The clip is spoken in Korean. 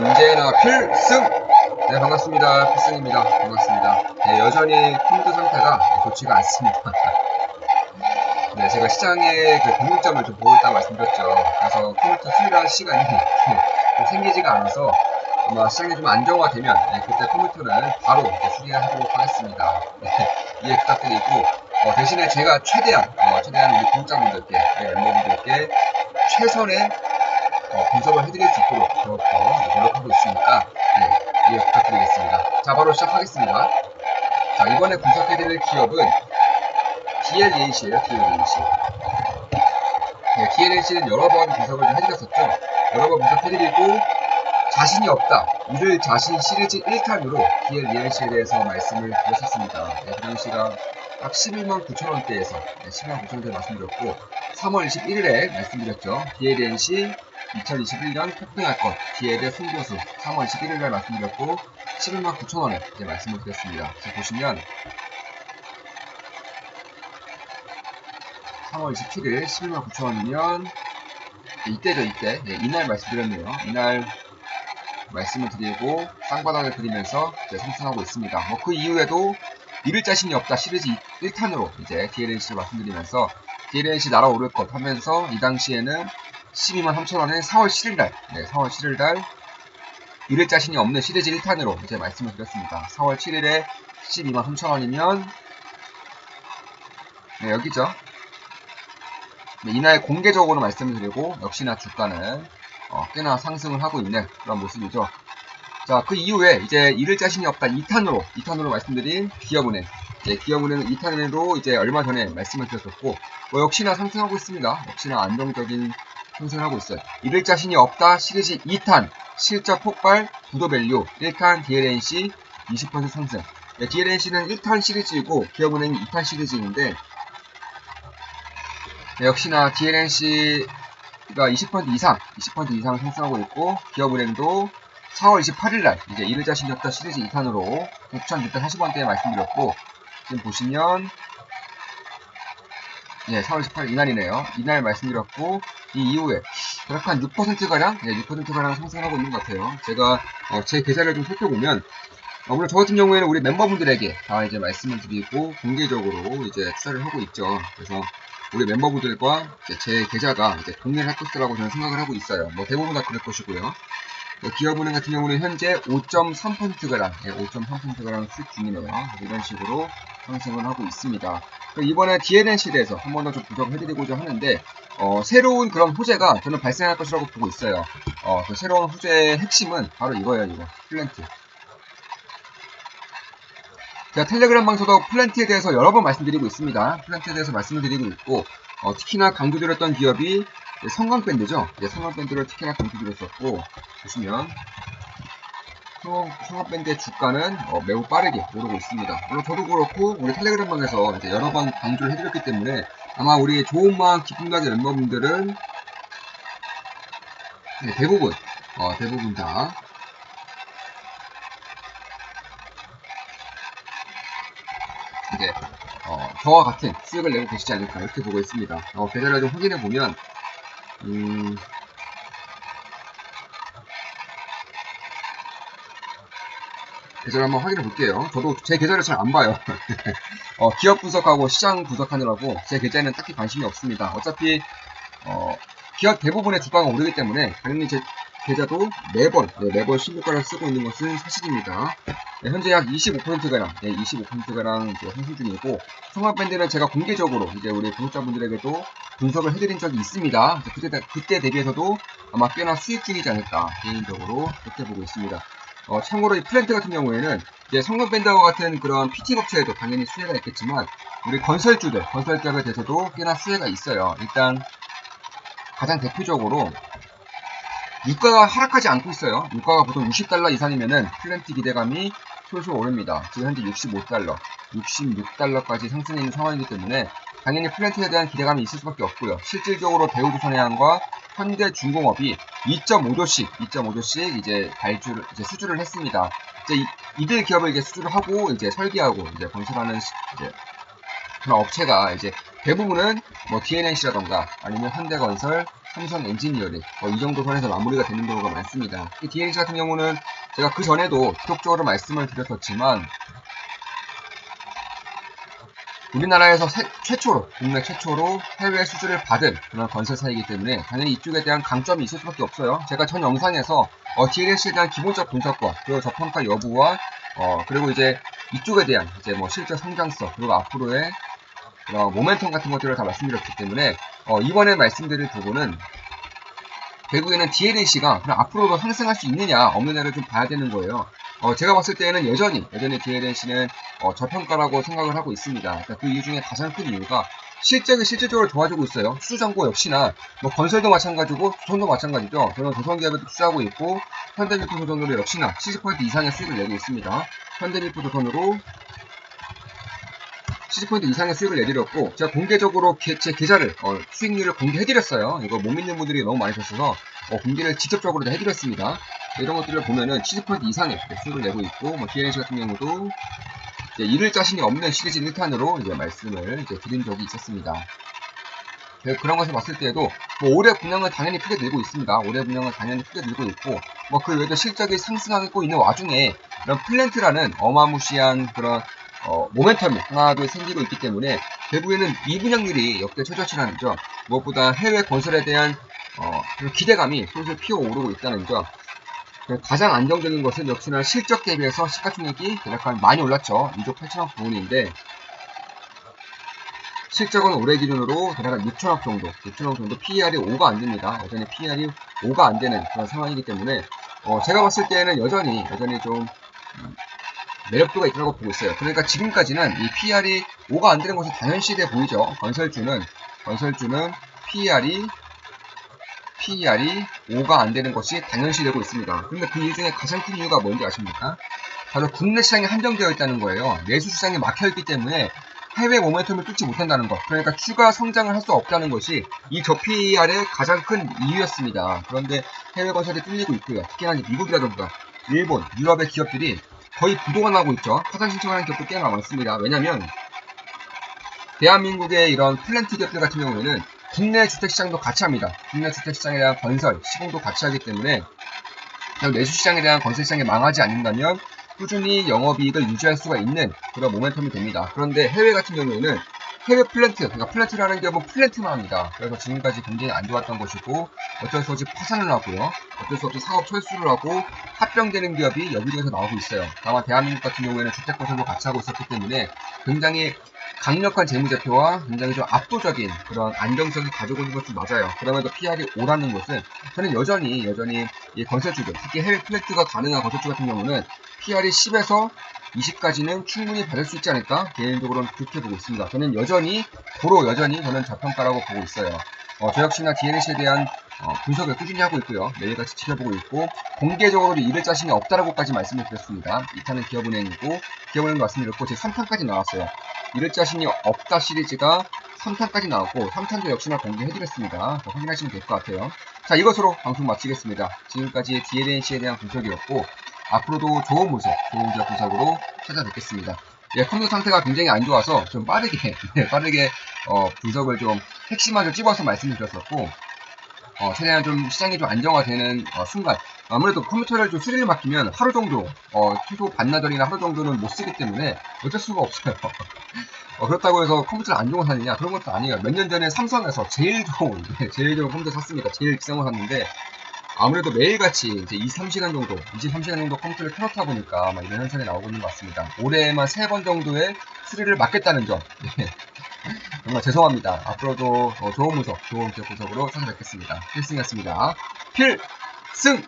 언제나 필승! 네, 반갑습니다. 필승입니다. 반갑습니다. 네, 여전히 컴퓨터 상태가 좋지가 않습니다. 네, 제가 시장의 그 변동점을 좀 보고 있다고 말씀드렸죠. 그래서 컴퓨터 수리할 시간이 좀 생기지가 않아서 아마 시장이 좀 안정화되면 그때 컴퓨터는 바로 수리하도록 하겠습니다. 네, 이해 부탁드리고 대신에 제가 최대한 우리 구독자분들께 멤버분들께 최선의 분석을 해드릴 수 있도록 더욱더 노력하고 있으니까 이해 부탁드리겠습니다. 자, 바로 시작하겠습니다. 자, 이번에 분석해드릴 기업은 DLAC예요. DLAC. 네, DLAC는 여러 번 분석을 좀 해드렸었죠. 여러 번 분석해드리고 자신이 없다. 이를 자신 시리즈 1탄으로 DLAC에 대해서 말씀을 드렸었습니다. 네, 그 당시가 딱 11만 9천원대에서 11만 9천원대 말씀드렸고 3월 21일에 말씀드렸죠. DLNC 2021년 폭등할 것 DL의 승부수 3월 21일에 말씀드렸고 11만 9천원에 이제 말씀을 드렸습니다. 지금 보시면 3월 27일 11만 9천원이면 이때죠. 이때 이날 말씀드렸네요. 이날 말씀을 드리고 쌍바닥을 그리면서 이제 상승하고 있습니다. 그 이후에도 잃을 자신이 없다 시리즈 1탄으로 이제 DLNC를 말씀드리면서 DLNC 날아오를 것 하면서 이 당시에는 12만 3천원에 4월 7일날 4월 7일날 잃을 자신이 없는 시리즈 1탄으로 이제 말씀을 드렸습니다. 4월 7일에 12만 3천원이면 여기죠. 이날 공개적으로 말씀을 드리고 역시나 주가는 꽤나 상승을 하고 있는 그런 모습이죠. 자, 그 이후에 이제 잃을 자신이 없다 2탄으로 말씀드린 기업은행. 기업은행은 2탄으로 이제 얼마 전에 말씀을 드렸었고, 역시나 상승하고 있습니다. 역시나 안정적인 상승을 하고 있어요. 잃을 자신이 없다 시리즈 2탄, 실적 폭발, 구도밸류, 1탄 DLNC 20% 상승. DLNC는 1탄 시리즈이고, 기업은행이 2탄 시리즈인데, 역시나 DLNC가 20% 이상 상승하고 있고, 기업은행도 4월 28일날 이제 잃을 자신이 없다 시리즈 2탄으로 9,640원대에 말씀드렸고, 지금 보시면 4월 18일 이날이네요. 이날 말씀드렸고, 이 이후에 약 한 6%가량 6%가량 상승하고 있는 것 같아요. 제가 제 계좌를 좀 살펴보면 물론 저 같은 경우에는 우리 멤버분들에게 다 이제 말씀을 드리고 공개적으로 이제 투자를 하고 있죠. 그래서 우리 멤버분들과 제 계좌가 이제 동일할 것이라고 저는 생각을 하고 있어요. 대부분 다 그럴 것이고요. 기업은행 같은 경우는 현재 5.3%가량 5.3%가량 수익 중이네요. 이런 식으로 상승을 하고 있습니다. 이번에 DLNC에 대해서 한 번 더 좀 분석을 해드리고자 하는데 새로운 그런 호재가 저는 발생할 것이라고 보고 있어요. 그 새로운 호재의 핵심은 바로 이거예요. 이거 플랜트. 제가 텔레그램 방송도 플랜트에 대해서 여러 번 말씀드리고 있습니다. 플랜트에 대해서 말씀을 드리고 있고 특히나 강조드렸던 기업이 성광밴드죠. 성광밴드를 특히나 강조드렸었고, 보시면 성광밴드의 주가는 매우 빠르게 오르고 있습니다. 물론 저도 그렇고 우리 텔레그램방에서 이제 여러 번 강조를 해드렸기 때문에 아마 우리 좋은 마음 기쁨 가게 멤버분들은 대부분 다 이제 저와 같은 수익을 내고 계시지 않을까 이렇게 보고 있습니다. 계좌를 좀 확인해 보면 계좌를 한번 확인해 볼게요. 저도 제 계좌를 잘 안 봐요. 기업 분석하고 시장 분석하느라고 제 계좌에는 딱히 관심이 없습니다. 어차피 기업 대부분의 주가가 오르기 때문에 당연히 제 계좌도 매번 신고가를 쓰고 있는 것은 사실입니다. 현재 약 25%가량 25%가량 상승 중이고, 성광밴드는 제가 공개적으로 이제 우리 구독자분들에게도 분석을 해드린 적이 있습니다. 그때 대비해서도 아마 꽤나 수익 중이지 않을까 개인적으로 그렇게 보고 있습니다. 참고로 이 플랜트 같은 경우에는 이제 성광밴드와 같은 그런 PT 업체에도 당연히 수혜가 있겠지만 우리 건설주업에 대해서도 꽤나 수혜가 있어요. 일단 가장 대표적으로 유가가 하락하지 않고 있어요. 유가가 보통 60달러 이상이면은 플랜트 기대감이 솔솔 오릅니다. 지금 현재 66달러까지 상승해 있는 상황이기 때문에 당연히 플랜트에 대한 기대감이 있을 수밖에 없고요. 실질적으로 대우조선해양과 현대중공업이 2.5조씩 이제 수주를 했습니다. 이제 이들 기업을 이제 수주를 하고 이제 설계하고 이제 건설하는 그런 업체가 이제 대부분은 DLNC라던가 아니면 현대건설, 삼성 엔지니어링 이 정도 선에서 마무리가 되는 경우가 많습니다. 이 DNC 같은 경우는 제가 그 전에도 지속적으로 말씀을 드렸었지만 우리나라에서 최초로, 국내 최초로 해외 수주를 받은 그런 건설사이기 때문에 당연히 이쪽에 대한 강점이 있을 수밖에 없어요. 제가 전 영상에서 DNC에 대한 기본적 분석과 그리고 저평가 여부와 그리고 이제 이쪽에 대한 이제 뭐 실제 성장성 그리고 앞으로의 모멘텀 같은 것들을 다 말씀드렸기 때문에 이번에 말씀드릴 부분은 결국에는 DNC가 그럼 앞으로도 상승할 수 있느냐 없느냐를 좀 봐야 되는 거예요. 제가 봤을 때는 여전히 DNC는 저평가라고 생각을 하고 있습니다. 그러니까 그 이유 중에 가장 큰 이유가 실질적으로 좋아지고 있어요. 수주정보 역시나 뭐 건설도 마찬가지고 조선도 마찬가지죠. 저는 조선기업에도 투자하고 있고 현대미포 조선으로 역시나 70% 이상의 수익을 내고 있습니다. 현대미포 조선으로 70% 이상의 수익을 내드렸고 제가 공개적으로 제 계좌를 수익률을 공개해드렸어요. 이거 못 믿는 분들이 너무 많으셔서 공개를 직접적으로 해드렸습니다. 이런 것들을 보면은 70% 이상의 수익을 내고 있고 뭐 DNC 같은 경우도 이제 잃을 자신이 없는 시리즈 1탄으로 이제 말씀을 이제 드린 적이 있었습니다. 그런 것을 봤을 때에도 뭐 올해 분양은 당연히 크게 늘고 있습니다. 올해 분양은 당연히 크게 늘고 있고 뭐 그 외에도 실적이 상승하고 있는 와중에 이런 플랜트라는 어마무시한 그런 모멘텀이 하나둘 생기고 있기 때문에 결국에는 미분양률이 역대 최저치라는 점, 무엇보다 해외 건설에 대한 기대감이 솔솔 피어오르고 있다는 점, 가장 안정적인 것은 역시나 실적 대비해서 시가총액이 대략 많이 올랐죠. 2조 8천억 부분인데 실적은 올해 기준으로 대략 6천억 정도 PER이 5가 안 됩니다. 여전히 PER이 5가 안 되는 그런 상황이기 때문에 제가 봤을 때는 여전히 좀 매력도가 있다고 보고 있어요. 그러니까 지금까지는 이 PER이 5가 안 되는 것이 당연시돼 보이죠. 건설주는 PER이 5가 안 되는 것이 당연시되고 있습니다. 그런데 그 이유 중에 가장 큰 이유가 뭔지 아십니까? 바로 국내 시장이 한정되어 있다는 거예요. 내수 시장이 막혀있기 때문에 해외 모멘텀을 뚫지 못한다는 것. 그러니까 추가 성장을 할 수 없다는 것이 이 저PER의 가장 큰 이유였습니다. 그런데 해외 건설이 뚫리고 있고요. 특히나 미국이라던가 일본, 유럽의 기업들이 거의 부도가 나고 있죠. 파산 신청하는 기업도 꽤 많습니다. 왜냐면 대한민국의 이런 플랜트 기업들 같은 경우에는 국내 주택시장도 같이 합니다. 국내 주택시장에 대한 건설, 시공도 같이 하기 때문에 내수시장에 대한 건설시장이 망하지 않는다면 꾸준히 영업이익을 유지할 수가 있는 그런 모멘텀이 됩니다. 그런데 해외 같은 경우에는 해외 플랜트, 그러니까 플랜트라는 기업은 플랜트만 합니다. 그래서 지금까지 굉장히 안 좋았던 것이고 어쩔 수 없이 파산을 하고요. 어쩔 수 없이 사업 철수를 하고 합병되는 기업이 여기저기서 나오고 있어요. 다만 대한민국 같은 경우에는 주택건설도 같이 하고 있었기 때문에 굉장히 강력한 재무제표와 굉장히 좀 압도적인 그런 안정성을 가지고 있는 것은 맞아요. 그럼에도 PR이 5라는 것은 저는 여전히 이 건설주들, 특히 해외 플랜트가 가능한 건설주 같은 경우는 PR이 10에서 20까지는 충분히 받을 수 있지 않을까? 개인적으로는 그렇게 보고 있습니다. 저는 여전히 저는 저평가라고 보고 있어요. 저 역시나 DNC에 대한 분석을 꾸준히 하고 있고요. 매일같이 지켜보고 있고 공개적으로 잃을 자신이 없다라고까지 말씀을 드렸습니다. 2탄은 기업은행이고 기업은행도 말씀드렸고 제 3탄까지 나왔어요. 잃을 자신이 없다 시리즈가 3탄까지 나왔고 3탄도 역시나 공개해드렸습니다. 확인하시면 될 것 같아요. 자, 이것으로 방송 마치겠습니다. 지금까지 DNC에 대한 분석이었고 앞으로도 좋은 모습, 좋은 기업 분석으로 찾아뵙겠습니다. 컴퓨터 상태가 굉장히 안 좋아서 좀 빠르게 분석을 좀 핵심만 좀 찝어서 말씀드렸었고 최대한 좀 시장이 좀 안정화되는 순간 아무래도 컴퓨터를 좀 수리를 맡기면 하루 정도 최소 반나절이나 하루 정도는 못 쓰기 때문에 어쩔 수가 없어요. 그렇다고 해서 컴퓨터를 안 좋은 거 사느냐 그런 것도 아니에요. 몇 년 전에 삼성에서 제일 좋은 컴퓨터 샀습니다. 제일 비싼 거 샀는데 아무래도 매일같이 이제 23시간 정도 컴퓨터를 켜놓다 보니까 이런 현상이 나오고 있는 것 같습니다. 올해에만 3번 정도의 수리를 맡겠다는 점. 정말 죄송합니다. 앞으로도 좋은 분석, 좋은 기업 분석으로 찾아뵙겠습니다. 필승이었습니다. 필승!